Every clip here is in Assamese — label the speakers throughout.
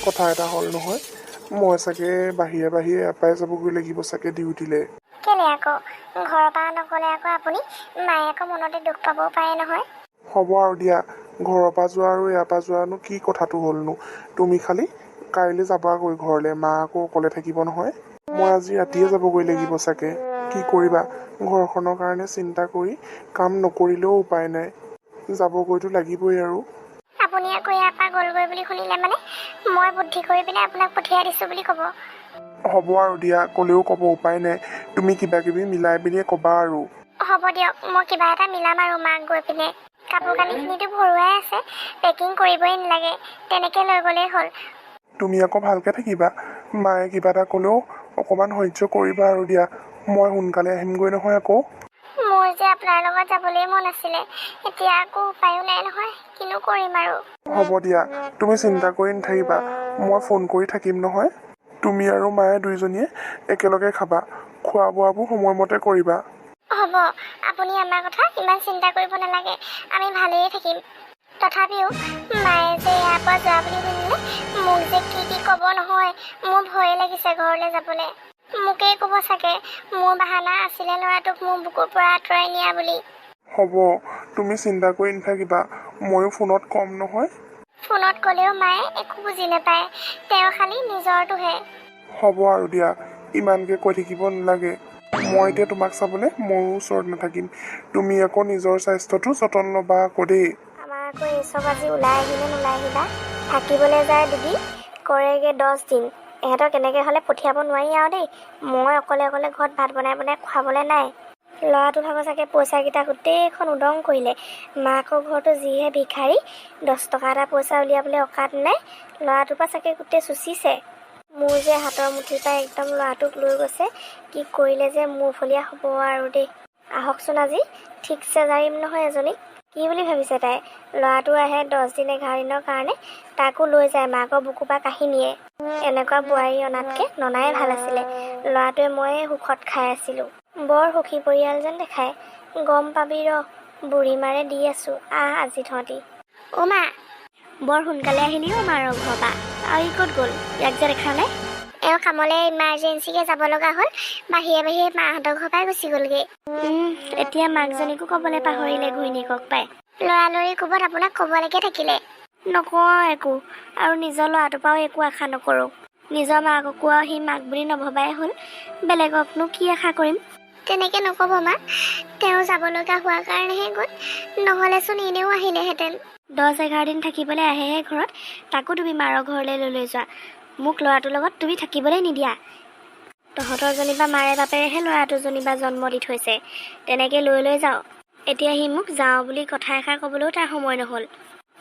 Speaker 1: কথা এটা হ'ল নহয়, মই চাগে বাহিৰে বাহিৰে এপাই যাবগৈ লাগিব চাগে ডিউটিলৈ।
Speaker 2: কেলে আকৌ ঘৰৰ পৰা নগ'লে আকৌ আপুনি মায়ে আকৌ মনতে দুখ পাবও পাৰে নহয়।
Speaker 1: হ'ব আৰু দিয়া, ঘৰৰ পৰা যোৱা আৰু ইয়াৰ পৰা যোৱানো কি কথাটো হ'লনো। তুমি খালি কাইলৈ যাবাগৈ ঘৰলৈ, মা আকৌ অকলে থাকিব নহয়। মই আজি ৰাতিয়ে যাবগৈ লাগিব চাগে। কি কৰিবা, ঘৰখনৰ কাৰণে চিন্তা কৰি কাম নকৰিলেও উপায় নাই, যাবগৈতো লাগিবই আৰু।
Speaker 2: আপুনি আকৌ ইয়াৰ পৰা গ'লগৈ বুলি শুনিলে মানে মই বুদ্ধি কৰি পিনে আপোনাক পঠিয়াই দিছোঁ বুলি ক'ব।
Speaker 1: হ'ব আৰু দিয়া, ক'লেও ক'ব, উপায় নাই। তুমি কিবা কিবি মিলাই পিনে ক'বা আৰু।
Speaker 2: হ'ব দিয়ক, মই কিবা এটা মিলাম আৰু মাক গৈ পিনে। কাপোৰ কানিখিনিতো ভৰুৱাই আছে, পেকিং কৰিবই নালাগে, তেনেকৈ লৈ গ'লেই হ'ল।
Speaker 1: তুমি আকৌ ভালকৈ থাকিবা, মায়ে কিবা এটা ক'লেও অকণমান সহ্য কৰিবা আৰু দিয়া। মই সোনকালে আহিমগৈ নহয় আকৌ।
Speaker 2: মোৰ যে আপোনাৰ লগত যাবলৈ মন আছিলে, এতিয়া আকৌ উপায়ো নাই নহয়, কিনো কৰিম আৰু।
Speaker 1: হ'ব দিয়া, তুমি চিন্তা কৰি নাথাকিবা, মই ফোন কৰি থাকিম নহয়। তুমি আৰু মায়ে দুইজনীয়ে একেলগে খাবা, খোৱা বোৱাবোৰ সময়মতে কৰিবা।
Speaker 2: হ'ব, আপুনি আমাৰ কথা ইমান চিন্তা কৰিব নালাগে, আমি ভালেই থাকিম। তথাপিও মায়ে যে ইয়াৰ পৰা যোৱা বুলি শুনিলে মোক যে কি কি ক'ব নহয়, মোৰ ভয়ে লাগিছে ঘৰলৈ যাবলৈ। মোকেই ক'ব চাগে মোৰ বাহানা আছিলে ল'ৰাটোক মোৰ বুকুৰ পৰা আঁতৰাই নিয়া বুলি।
Speaker 1: হ'ব, তুমি চিন্তা কৰি নাথাকিবা, ময়ো ফোনত ক'ম নহয়।
Speaker 2: ফোনত ক'লেও মায়ে একো বুজি নাপায়, তেওঁ খালি নিজৰটোহে।
Speaker 1: হ'ব আৰু দিয়া, ইমানকৈ কৈ থাকিব নালাগে। মই এতিয়া তোমাক চাবলৈ ময়ো ওচৰত নাথাকিম। তুমি আকৌ নিজৰ স্বাস্থ্যটো যতন ল'বা আকৌ দেই।
Speaker 2: আমাৰ আকৌ এই চব আজি ওলাই আহিলে নোলাই আহিবা, থাকিবলৈ যায় 2 দিন, কৰেগৈ 10 দিন। ইহঁতক এনেকৈ হ'লে পঠিয়াব নোৱাৰি আৰু দেই। মই অকলে অকলে ঘৰত ভাত বনাই বনাই খুৱাবলৈ নাই। ল'ৰাটো ভাগৰ চাগে পইচাকেইটা গোটেইখন উদং কৰিলে। মাকৰ ঘৰতো যিহে ভিখাৰী, 10 টকা এটা পইচা উলিয়াবলৈ অকাত নাই। ল'ৰাটোৰ পৰা চাগে গোটেই চুচিছে। মোৰ যে হাতৰ মুঠিৰ পৰা একদম ল'ৰাটোক লৈ গৈছে, কি কৰিলে যে মোৰ ফলীয়া হ'ব আৰু দেই। আহকচোন আজি ঠিকছে জাৰিম নহয় এজনীক। কি বুলি ভাবিছে তাই, ল'ৰাটো আহে 10 দিন 11 দিনৰ কাৰণে, তাকো লৈ যায় মাকৰ বুকুৰ পৰা কাঢ়ি নিয়ে। এনেকুৱা বোৱাৰী অনাতকৈ ননাই ভাল আছিলে। ল'ৰাটোৱে ময়ে সুখত খাই আছিলোঁ। বৰ সুখী পৰিয়াল যেন দেখায়। গম পাবি ৰ, বুঢ়ী মাৰে দি আছোঁ, আহ আজি তহঁতি। অ' মা, বৰ সোনকালে আহিলি অ' মাৰৰ ঘৰৰ পৰা। আৰু ই ক'ত গ'ল, ইয়াক যে দেখা নাই? এওঁ কামলৈ ইমাৰ্জেঞ্চিকৈ যাব লগা হ'ল, বাহিৰে বাহিৰে মাহঁতৰ ঘৰৰ পৰাই গুচি গ'লগৈ। এতিয়া মাকজনীকো ক'বলৈ পাহৰিলে ঘৈণীয়েকক পাই। লৰালৰি কোবত আপোনাক ক'বলৈকে থাকিলে। নকওঁ একো, আৰু নিজৰ ল'ৰাটোৰ পৰাও একো আশা নকৰোঁ। নিজৰ মাককো আৰু সি মাক বুলি নভবাই হ'ল, বেলেগকনো কি আশা কৰিম। তেনেকৈ নক'ব মা, তেওঁ যাব লগা হোৱাৰ কাৰণেহে গ'ল, নহ'লেচোন এনেও আহিলেহেঁতেন। 10-11 দিন থাকিবলৈ আহেহে ঘৰত, তাকো তুমি মাৰৰ ঘৰলৈ লৈ যোৱা। মোক ল'ৰাটোৰ লগত তুমি থাকিবলৈ নিদিয়া। তহঁতৰ যেনিবা মাৰে বাপেৰেহে ল'ৰাটো যেনিবা জন্ম দি থৈছে, তেনেকৈ লৈ যাওঁ। এতিয়া সি মোক যাওঁ বুলি কথা এষাৰ ক'বলৈও তাৰ সময় নহ'ল।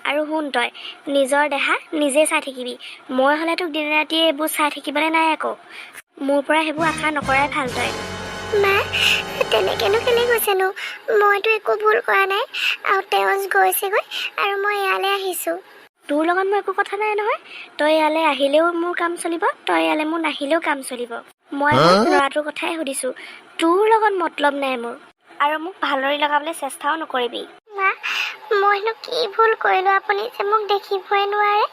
Speaker 2: আৰু শুন, তই নিজৰ দেহা নিজে চাই থাকিবি। মই হ'লে তোক দিনে ৰাতিয়ে এইবোৰ চাই থাকিবলৈ নাই আকৌ। মোৰ পৰা সেইবোৰ আশা নকৰাই ভাল তই। মা, তেনেকৈনো কেলৈ গৈছেনো? মইতো একো ভুল কৰা নাই, আৰু তেওঁ গৈছেগৈ আৰু মই ইয়ালৈ আহিছোঁ। তোৰ লগত মোৰ একো কথা নাই নহয়। তই ইয়ালৈ আহিলেও মোৰ কাম চলিব, তই ইয়ালৈ মোৰ নাহিলেও কাম চলিব। মই ল'ৰাটোৰ কথাই সুধিছোঁ, তোৰ লগত মতলব নাই মোৰ। আৰু মোক ভালদৰে লগাবলৈ চেষ্টাও নকৰিবি। মা, মইনো কি ভুল কৰিলোঁ আপুনি যে মোক দেখিবই নোৱাৰে?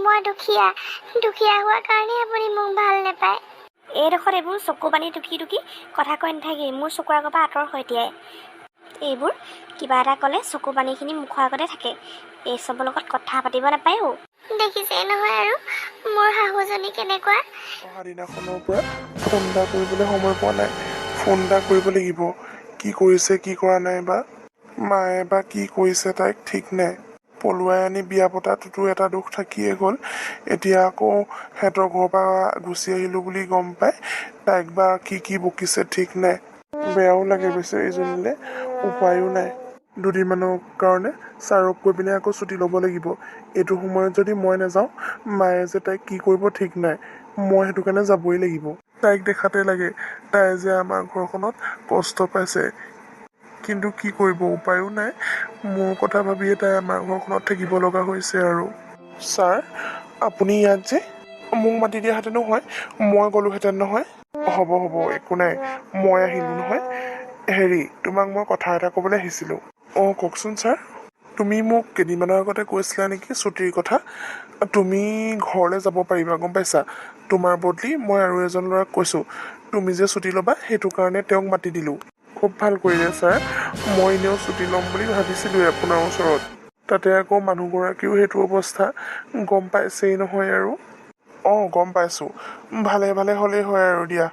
Speaker 2: মই দুখীয়া হোৱাৰ কাৰণে আপুনি মোক ভাল নাপায়। এইডোখৰত এইবোৰ চকু পানী টুকি কথা কৈ নাথাকি, মোৰ চকুৰ আগৰ পৰা আঁতৰ হৈ দিয়াই। এইবোৰ কিবা এটা ক'লে চকু পানীখিনি মুখৰ আগতে থাকে, এই চবৰ লগত কথা পাতিব নাপায়ো। দেখিছেই নহয় আৰু মোৰ শাহুজনী কেনেকুৱা।
Speaker 1: অহা দিনাখনৰ পৰা ফোন এটা কৰিবলৈ সময় পোৱা নাই। ফোন এটা কৰিব লাগিব, কি কৰিছে কি কৰা নাই বা। মায়ে বা কি কৰিছে তাইক ঠিক নাই। পলুৱাই আনি বিয়া পতাটোতো এটা দুখ থাকিয়ে গ'ল, এতিয়া আকৌ সিহঁতৰ ঘৰৰ পৰা গুচি আহিলোঁ বুলি গম পাই তাইক বা কি বকিছে ঠিক নাই। বেয়াও লাগে বেচেৰীজনীলে, উপায়ো নাই। 2 দিনমানৰ কাৰণে ছাৰক কৈ পিনে আকৌ ছুটি ল'ব লাগিব। এইটো সময়ত যদি মই নাযাওঁ, মায়ে যে তাইক কি কৰিব ঠিক নাই। মই সেইটো কাৰণে যাবই লাগিব। তাইক দেখাতে লাগে তাই যে আমাৰ ঘৰখনত কষ্ট পাইছে, কিন্তু কি কৰিব, উপায়ো নাই। মোৰ কথা ভাবিয়ে তাই আমাৰ ঘৰখনত থাকিব লগা হৈছে আৰু। ছাৰ, আপুনি ইয়াত যে মোক মাতি দিয়াহেঁতেনো হয়, মই গ'লোহেঁতেন নহয়। হ'ব একো নাই, মই আহিলোঁ নহয়। হেৰি, তোমাক মই কথা এটা ক'বলৈ আহিছিলোঁ। অঁ কওকচোন ছাৰ। তুমি মোক কেইদিনমানৰ আগতে কৈছিলা নেকি ছুটিৰ কথা। তুমি ঘৰলৈ যাব পাৰিবা গম পাইছা। তোমাৰ বদলি মই আৰু এজন ল'ৰাক কৈছোঁ। তুমি যে ছুটি ল'বা সেইটো কাৰণে তেওঁক মাতি দিলোঁ। খুব ভাল কৰিলে ছাৰ। মই এনেও ছুটি ল'ম বুলি ভাবিছিলোঁৱে আপোনাৰ ওচৰত। তাতে আকৌ মানুহগৰাকীও সেইটো অৱস্থা গম পাইছেই নহয় আৰু। অঁ গম পাইছোঁ। ভালে ভালে হ'লেই হয় আৰু দিয়া।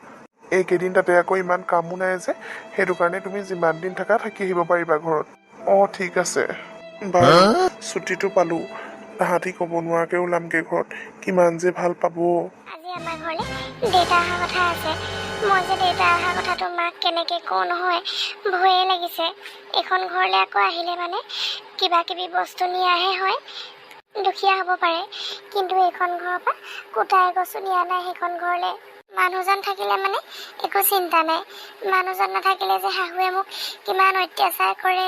Speaker 1: এইকেইদিন তাতে আকৌ ইমান কামো নাই যে সেইটো কাৰণে তুমি যিমান দিন থাকা থাকি আহিব পাৰিবা ঘৰত। অঁ ঠিক আছে বাৰু। ছুটিটো পালোঁ। তাহাঁতি ক'ব নোৱাৰাকৈ ওলামগৈ ঘৰত। কিমান যে ভাল পাব।
Speaker 2: আজি আমাৰ ঘৰলৈ দেউতা অহা কথা আছে। মই যে দেউতা অহা কথাটো মাক কেনেকৈ কওঁ নহয়, ভয়ে লাগিছে। এইখন ঘৰলৈ আকৌ আহিলে মানে কিবা কিবি বস্তু নিয়াহে হয়, দুখীয়া হ'ব পাৰে। কিন্তু এইখন ঘৰৰ পৰা কোটা এগছো নিয়া নাই সেইখন ঘৰলৈ। মানুহজন থাকিলে মানে একো চিন্তা নাই। মানুহজন নাথাকিলে যে শাহুৱে মোক কিমান অত্যাচাৰ কৰে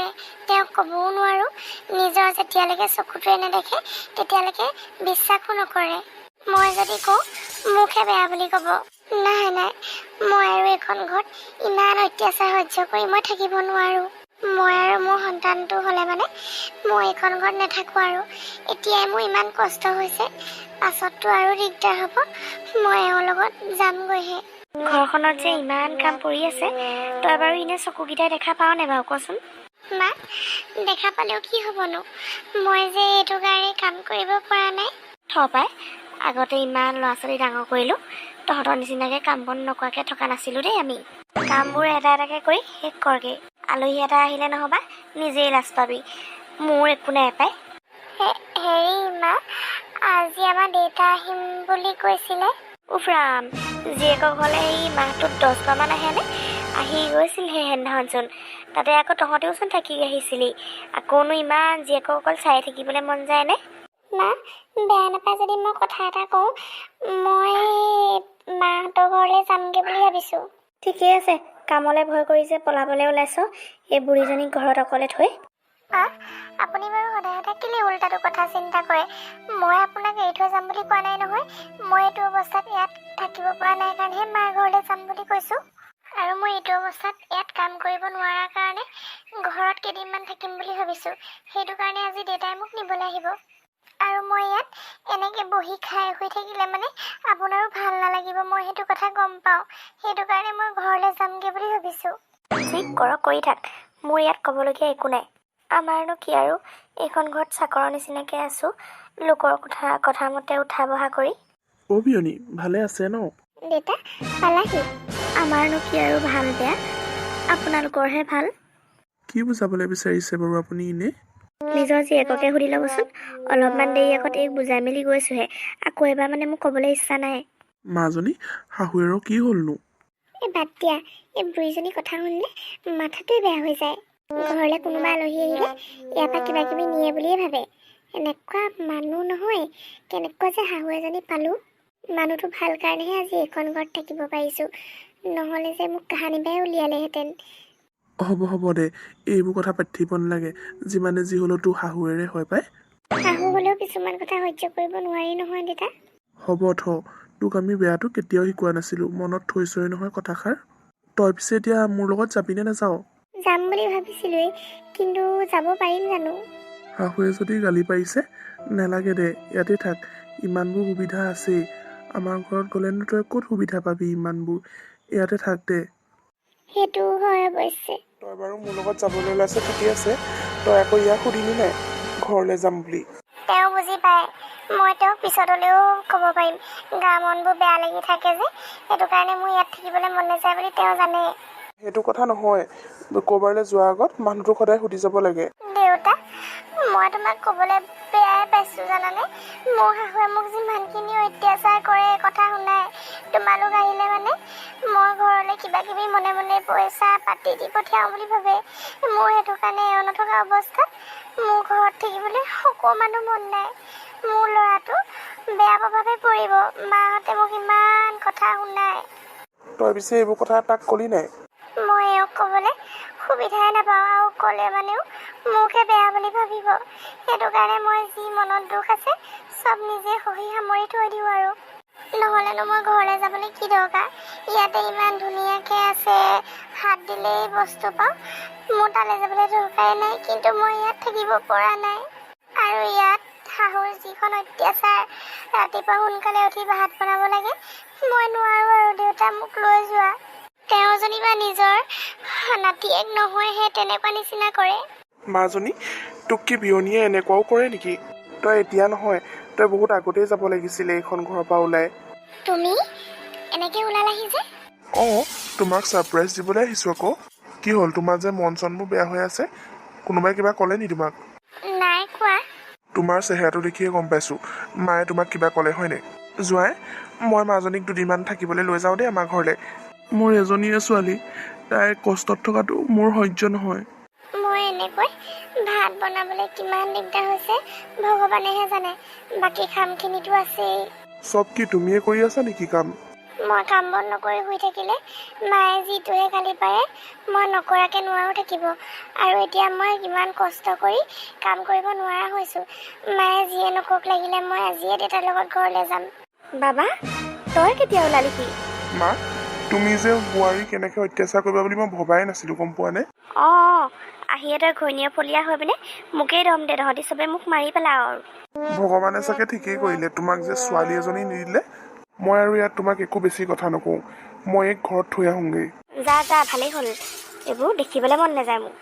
Speaker 2: তেওঁক ক'বও নোৱাৰোঁ। নিজৰ যেতিয়ালৈকে চকুটোৱে নেদেখে তেতিয়ালৈকে বিশ্বাসো নকৰে। মই যদি কওঁ মোকহে বেয়া বুলি ক'ব। নাই নাই, মই আৰু এইখন ঘৰত ইমান অত্যাচাৰ সহ্য কৰি মই থাকিব নোৱাৰোঁ। মই আৰু মোৰ সন্তানটো হ'লে মানে মই এইখন ঘৰত নাথাকোঁ আৰু। এতিয়াই মোৰ ইমান কষ্ট হৈছে, পাছততো আৰু দিগদাৰ হ'ব। মই এওঁৰ লগত যামগৈহে। ঘৰখনত যে ইমান কাম পৰি আছে, তই বাৰু এনে চকুকেইটাই দেখা পাৱ নে বাৰু কচোন? মা, দেখা পালেও কি হ'বনো? মই যে এইটো কাৰণে কাম কৰিব পৰা নাই। পাই আগতে ইমান ল'ৰা ছোৱালী ডাঙৰ কৰিলোঁ, তহঁতৰ নিচিনাকৈ কাম বন নকৰাকৈ থকা নাছিলোঁ দেই আমি। কামবোৰ এটা এটাকৈ কৰি শেষ কৰগৈ। আলহী এটা আহিলে নহ'বা নিজেই লাজ পাবি। মোৰ একো নাই পাই। হেৰি মা, আজি আমাৰ দেউতা আহিম বুলি কৈছিলে। উফৰাম, জীয়েকৰ ঘৰলৈ এই মাহটোত 10বাৰমান আহেনে? আহি গৈছিলহে সেইদিনাখনচোন। তাতে আকৌ তহঁতেওচোন থাকি আহিছিলি। আকৌনো ইমান জীয়েকক অকল চাই থাকিবলৈ মন যায়নে? মা, বেয়া নাপায় যদি মই কথা এটা কওঁ। মই মাহঁতৰ ঘৰলৈ যামগৈ বুলি ভাবিছোঁ। ঠিকেই আছে, কামলৈ ভয় কৰি যে পলাবলৈ ওলাইছ এই বুঢ়ীজনীক ঘৰত অকলে থৈ। আপুনি বাৰু সদায় সদায় কেলৈ উল্টাটো কথা চিন্তা কৰে? মই আপোনাক এৰি থৈ যাম বুলি কোৱা নাই নহয়। মই এইটো অৱস্থাত ইয়াত থাকিব পৰা নাই কাৰণেহে মাৰ ঘৰলৈ যাম বুলি কৈছোঁ। আৰু মই এইটো অৱস্থাত ইয়াত কাম কৰিব নোৱাৰাৰ কাৰণে ঘৰত কেইদিনমান থাকিম বুলি ভাবিছোঁ। সেইটো কাৰণে আজি দেউতাই মোক নিবলৈ আহিব। আৰু মই ইয়াত এনেকৈ বহি খাই শুই থাকিলে মানে আপোনাৰো ভাল নালাগিব, মই সেইটো কথা গম পাওঁ। সেইটো কাৰণে মই ঘৰলৈ যামগৈ বুলি ভাবিছোঁ। যি কৰ কৰি থাক, মোৰ ইয়াত ক'বলগীয়া একো নাই। আমাৰনো কি আৰু, এইখন ঘৰত চাকৰৰ নিচিনাকৈ আছোঁ, লোকৰ কথা মতে উঠা বহা কৰি।
Speaker 1: অ' বিয়নী, ভালে আছে ন?
Speaker 2: দেউতা পালাহি। আমাৰনো কি আৰু ভাল বেয়া, আপোনালোকৰহে ভাল।
Speaker 1: কি বুজাবলৈ বিচাৰিছে বাৰু আপুনি এনে?
Speaker 2: নিজৰ জীয়েককে সুধি ল'বচোন। অলপমান দেৰি আগত এই বুজাই মেলি গৈছোঁহে, আকৌ এবাৰ মানে মোক ক'বলৈ ইচ্ছা নাই।
Speaker 1: মাজনী, শাহুৱেৰৰ কি হ'লনো?
Speaker 2: এই বাদ দিয়া, এই বুঢ়ীজনী কথা শুনিলে মাথাটোৱে বেয়া হৈ যায়। ঘৰলৈ কোনোবা আলহী আহিলে ইয়াৰ পৰা কিবা কিবি নিয়ে বুলিয়ে ভাবে। এনেকুৱা মানুহ নহয়, কেনেকুৱা যে শাহু এজনী পালোঁ। মানুহটো ভাল কাৰণেহে আজি এইখন ঘৰত থাকিব পাৰিছোঁ, নহ'লে যে মোক কাহানি বাই উলিয়ালেহেঁতেন।
Speaker 1: হ'ব দে, এইবোৰ কথা পাতি থাকিব নালাগে। যিমানে যি হ'লেও তোৰ শাহুৱেৰে হয় পাই।
Speaker 2: শাহু হ'লেও কিছুমান কথা সহ্য কৰিব নোৱাৰি নহয় দেউতা।
Speaker 1: হ'ব তোক আমি বেয়াটো কেতিয়াও শিকোৱা নাছিলোঁ, মনত থৈছই নহয় কথাষাৰ। তই পিছে এতিয়া মোৰ লগত যাবিনে নাযাওঁ?
Speaker 2: যাম বুলি ভাবিছিলোঁৱেই, কিন্তু যাব পাৰিম জানো?
Speaker 1: শাহুৱে যদি গালি পাৰিছে, নালাগে দে, ইয়াতে থাক। ইমানবোৰ সুবিধা আছেই। আমাৰ ঘৰত গ'লেনো তই ক'ত সুবিধা পাবি ইমানবোৰ? ইয়াতে থাক দে।
Speaker 2: সেইটো হয় অৱশ্যে।
Speaker 1: তই বাৰু মোৰ লগত যাবলৈ ওলাইছ ঠিকেই আছে। তই আকৌ ইয়াক সুধিলি নাই ঘৰলৈ যাম বুলি?
Speaker 2: তেওঁ বুজি পায়। মই তেওঁক পিছত হ'লেও ক'ব পাৰিম। গা মনবোৰ বেয়া লাগি থাকে যে, সেইটো কাৰণে মোৰ ইয়াত থাকিবলৈ মন নাযায় বুলি তেওঁ জানে।
Speaker 1: সেইটো কথা নহয়, ক'ৰবালৈ যোৱাৰ আগত মানুহটোক সদায় সুধি যাব লাগে।
Speaker 2: দেউতা, মই তোমাক ক'বলৈ বেয়াই পাইছোঁ জানানে। মোৰ শাহুৱে মোক যিমানখিনি অত্যাচাৰ কৰে, কথা শুনাই, তোমালোক আহিলে মানে মই ঘৰলৈ কিবা কিবি মনে মনে পইচা পাতি দি পঠিয়াওঁ বুলি ভাবে। মোৰ সেইটো কাৰণে এওঁ নথকা অৱস্থাত মোৰ ঘৰত থাকিবলৈ অকণমানো মন নাই। মোৰ ল'ৰাটো বেয়া প্ৰভাৱে পৰিব। মাহঁতে মোক ইমান কথা শুনায়।
Speaker 1: তই পিছে এইবোৰ কথা তাক ক'লি নাই?
Speaker 2: মই এওঁক ক'বলৈ সুবিধাই নাপাওঁ, আৰু ক'লে মানেও মোকহে বেয়া বুলি ভাবিব। সেইটো কাৰণে মই যি মনত দুখ আছে চব নিজে সহি সামৰি থৈ দিওঁ আৰু। নহ'লেনো মই ঘৰলৈ যাবলৈ কি দৰকাৰ? ইয়াতে ইমান ধুনীয়াকৈ আছে, হাত দিলেই বস্তু পাওঁ। মোৰ তালৈ যাবলৈ দৰকাৰে নাই, কিন্তু মই ইয়াত থাকিব পৰা নাই। আৰু ইয়াত শাহুৰ যিখন অত্যাচাৰ ৰাতিপুৱা সোনকালে উঠি ভাত বনাব লাগে মই নোৱাৰো আৰু দেউতা মোক লৈ যোৱা তেওঁ যেনিবা নিজৰ নাতিয়েক নহয়হে তেনেকুৱা নিচিনা কৰে
Speaker 1: মাজনী তোক কি বিয়নীয়ে এনেকুৱাও কৰে নেকি তই এতিয়া নহয় তই বহুত আগতেই যাব লাগিছিলে এইখন ঘৰৰ পৰা ওলাই
Speaker 2: তুমি এনেকে ওলালাহি যে
Speaker 1: অঁ তোমাক ছাৰপ্ৰাইজ দিবলৈ আহিছোঁ আকৌ কি হ'ল তোমাৰ যে মন চনবোৰ বেয়া হৈ আছে কোনোবাই কিবা ক'লে নি তোমাক
Speaker 2: নাই কোৱা
Speaker 1: তোমাৰ চেহেৰাটো দেখিয়ে গম পাইছোঁ মায়ে তোমাক কিবা ক'লে হয়নে জোঁৱাই মই মাজনীক দুদিনমান থাকিবলৈ লৈ যাওঁ দেই আমাৰ ঘৰলৈ মোৰ এজনীয়ে ছোৱালী তাইৰ কষ্টত থকাটো মোৰ সহ্য নহয়
Speaker 2: মই এনেকৈ ভাত বনাবলৈ কিমান দিগদাৰ হৈছে ভগৱানেহে জানে বাকী কামখিনিতো আছেই
Speaker 1: চব কি তুমিয়ে কৰি আছা নেকি কাম
Speaker 2: মই কাম বন নকৰি শুই থাকিলে মায়ে যিটোহে গালি পাৰে মই নকৰাকৈ নোৱাৰো থাকিব আৰু এতিয়া মই কিমান কষ্ট কৰি কাম কৰিব নোৱাৰা হৈছোঁ মায়ে যিয়ে নকওক লাগিলে মই আজিয়ে দেউতাৰ লগত ঘৰলৈ যাম বাবা তই কেতিয়া ওলালিহি
Speaker 1: মা তুমি যে বোৱাৰী কেনেকৈ অত্যাচাৰ কৰিবা বুলি মই ভবাই নাছিলোঁ গম পোৱা নে
Speaker 2: অঁ আহিয়ে তই ঘৈণীয়ে ফলীয়া হৈ পিনে মোকেই দম দে তহঁতি চবে মোক মাৰি পেলাও আৰু
Speaker 1: ভগৱানে চাগে ঠিকেই কৰিলে তোমাক যে ছোৱালী এজনী নিদিলে মই আৰু ইয়াত তোমাক একো বেছি কথা নকওঁ মই এক ঘৰত থৈ আহোঁগৈ
Speaker 2: যা যা ভালেই হ'ল এইবোৰ দেখিবলৈ মন নাযায় মোক